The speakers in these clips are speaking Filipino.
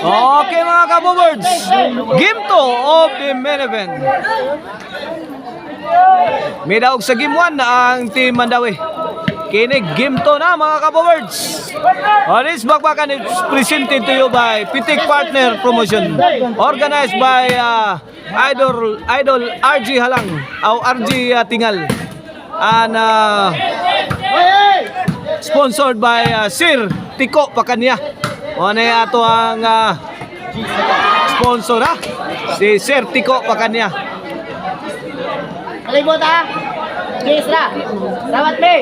Okay mga kabobards, game 2 of the main event. May daog sa game 1 ang Team Mandawi. Kini game 2 na mga kabobards. This bakbakan is presented to you by Pitik Partner Promotion, organized by Idol RG Halang o RG Tingal, and sponsored by Sir Tiko Pakanya. Ano ato ang sponsor ha? Si Sir Tiko Pakanya. Kalibot ha? Gisra! Salamat pre!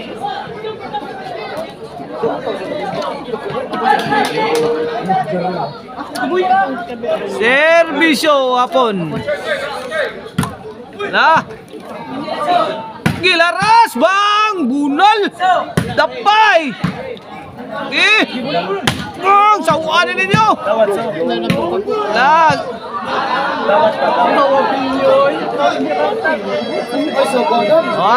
Servisyo hapon. Na. Gilaras bang bunal. Dapay. Bang sawaan ninyo. Na.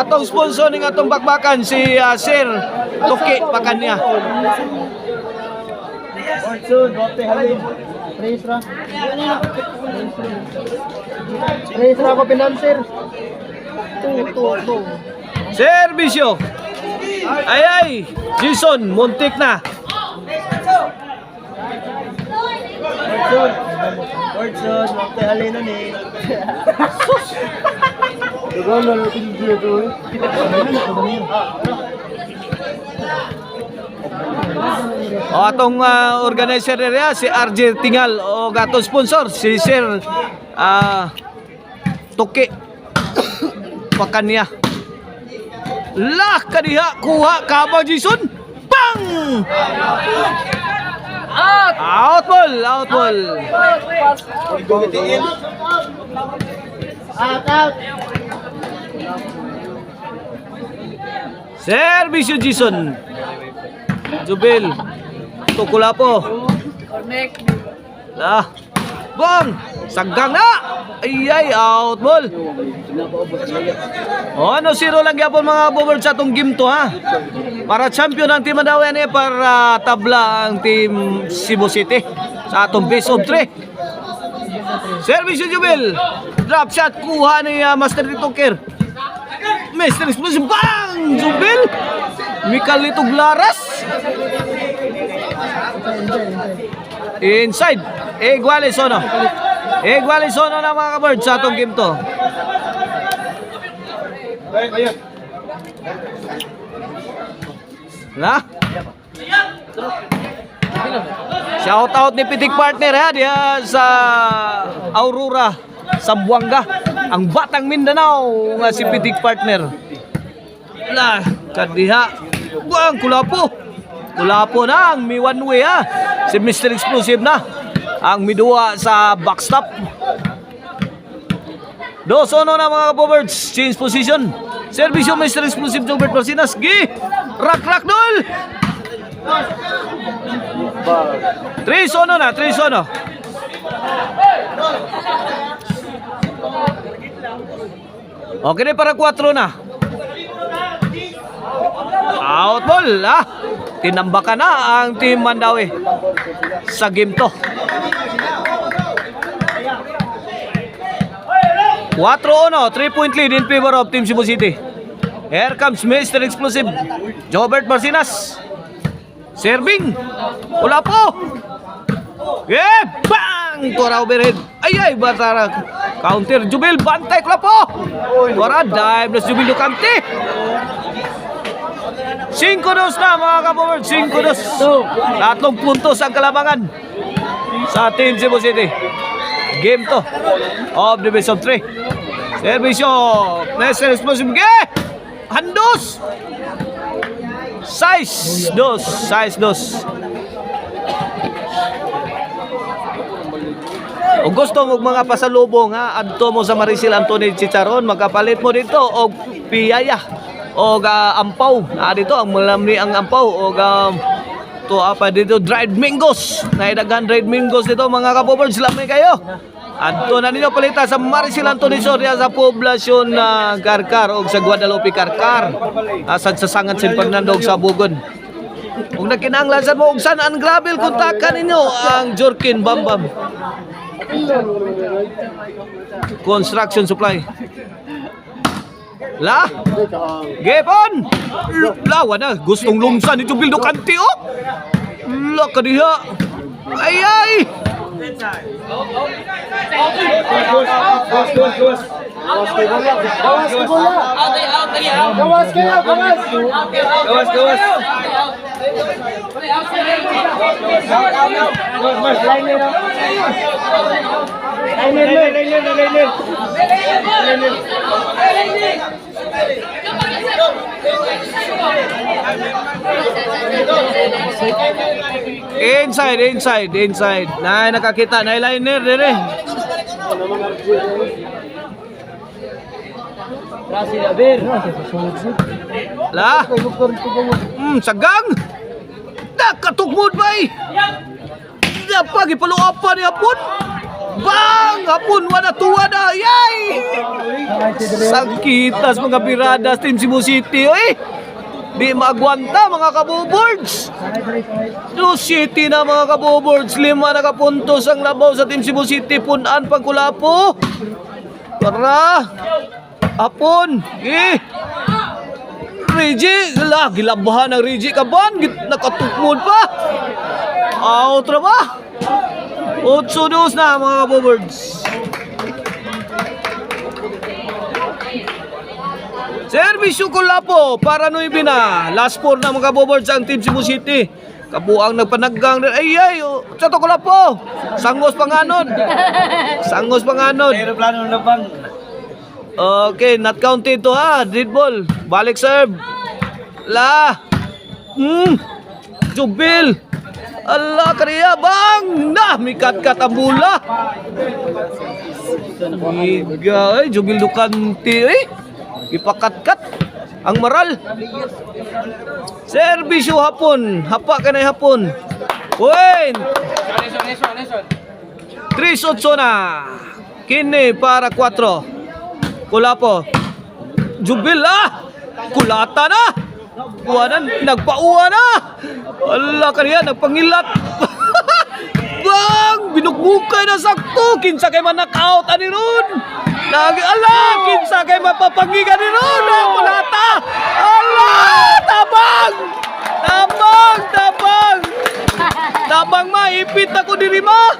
Atong sponsor ning atong bakbakan si Sir Toki Pakanya. Reisra ko pinanser. Servisyo. Ay, Jason, muntik na. Ordson, waktu halina ni. Dugon na lutin dia tu. Atong organizer niya si RJ Tingal o gato sponsor si Sir Toki Pakanya. Lah kadiha kuha kabang Jason. Bang! Out ball. Out. Servisyo Jason. Jubil. Tukula po. Lah. Bang! Saggang na! Ay, out ball. Ano, 0 lang yapon mga bobard sa itong game to ha. Para champion ang Team Mandawi ni para tabla ang Team Cebu City sa atong base of 3. Service Jubil. Drop shot kuha ni Master Ritoker. Master Explosive bang! Jubil. Mikalito Glaras. Inside. Igualisono na mga kabird sa atong game to. Na? Shout out ni Pitik Partner ha diya sa Aurora, Zamboanga, ang Batang Mindanao nga si Pitik Partner. Lah, kadiha. Buang Kulapo na ang mi one way ha. Si Mr. Explosive na ang midua sa backstop. 2-1 na mga kabobards. Change position. Servisyo Mr. Explosive Jobert Marcinas. Gi! Rak dol! 3-1 na. Okay na para 4 na. Out ball ah. Tinambakan na ang Team Mandawi sa game to. 4-1, 3-point lead in favor of Team Cebu City. Here comes Mr. Explosive Jobert Marcinas. Serving. Wala po. Bang! Tora overhead. Ay, Batara. Counter. Jubil. Bantay ko po. Tora. Dive na Jubil Lucante. 5-2 na mga kabobards. 5-2. Tatlong puntos ang kalamangan sa Team Cebu City. Game to of the best of 3. Servisyo Mr. Explosive. Handos. Size 2. O gusto mo mga pasalubong ha, adto mo sa Maricel Anthony Chicharon, magkapalit mo dito og piyaya o ampaw. Dito ang malamni ang ampaw o to apa dito dried mangoes. Naidaghan dried mangoes dito mga kabobards, lamay kayo. Adto na ninyo palita sa Maricel Anthony Soria sa poblasyon Karkar o sa Guadalupe Karkar. Asad sa Sangat San Fernando sa Bugon. Kung nakinanglan mo, kung saan ang gravel, kontakan ninyo ang Jorkin Bambam Construction Supply. La, Gepon! Lawa na, gustong lumsan ni Jubil Ducanti, oh! La, kadiha! Ay, ay! Gawas kayo, gawas! Inside. Nay, nakakita. Nay, liner, dire. La. Sagang. Nakatugmod ba eh? Napag, ipaluapan ni Hapon. Bang! Hapon, wala na. Yay! Sakitas mga piradas, Team Cebu City. Oy! Di maagwanta mga kabuboards. 2 City na mga kabuboards. 5 nakapuntos ang labaw sa Team Cebu City. Punan pagkulapo. Tara. Hapon. Reggie. Gilabahan ng Reggie kaban. Nakatukmod pa. Out na ba? 8-2 na mga kabuboards. Servisyo Kulapo para 9 na. Last 4 na mga kabuboards ang Team Cebu City. Kabuang nagpanaggang. Ay, sa to Kulapo. Sangos panganod. Aeroplano na bang? Okay, not counted to ha. Dead ball. Balik serve. La. Jubil. Allah kariya bang. Nah, mikat-kat ang bula. Ay, Jubil Ducanti. Ipakat-kat ang maral. Servisyo Hapon. Hapa ka na Hapon. Point. 3-8 na. Kini para 4. Kulapo. Jubil kulata na. Kuwanan, nagpauwa na. Allah kaniya, nagpangilat. Bang! Binukbukay na sakto. Kinsa kay man-knockout ani ron. Kinsa kay mapapangigan ni ron. Kulata. Allah! Tabang maipit ako diri ma.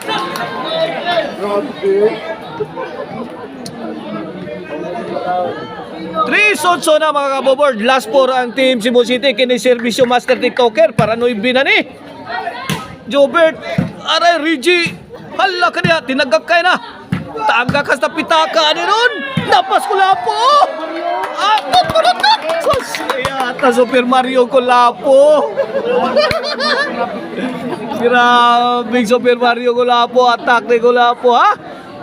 Three sotso na mga kaboboard. Last 4 ang Team Cebu City. Kini-servisyo Master TikToker para 9 na ni Jobert. Aray Reggie. Hala ka niya. Tinagakay na. Taga ka sa pitaka ni ron. Napas Kulapo. Yata Super Mario Kulapo. Grabe Super Mario Kulapo. Attack ni Kulapo ha.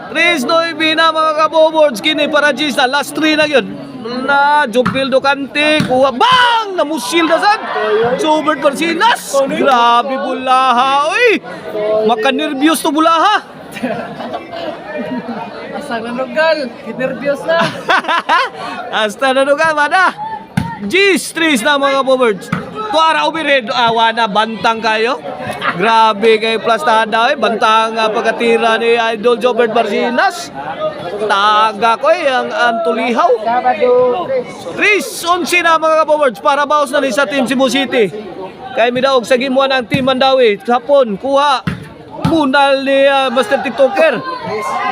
3-9 na mga kaboboards. Kini para Gista. Last 3 na yun. Na Jubil Ducanti. Kuha. Bang! Namusil na sad. Jobert Barcinas. Grabe bulaha. Uy! Maka-nervyos to bulaha. Asa nanugal? Kinervyos na. Hasta nanugal. Mana? G's 3 na mga kaboboards. Tuara umired. Awana. Bantang kayo. Grabe kay Plastada. Bantang pagkatira ni Idol Jobert Barcinas. Taga ko ang Antulihaw. Sabado, 3-11 na mga kaboboards para baos na ni sa Team Cebu City. Kay midaog sa gimuan ang Team Mandawi. Hapon, kuha. Munal ni Master TikToker.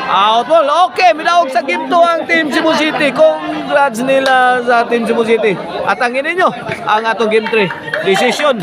Out ball. Okay, midaog sa ginto ang Team Cebu City. Congrats nila sa Team Cebu City. At ang ninyo ang atong game 3. Decision.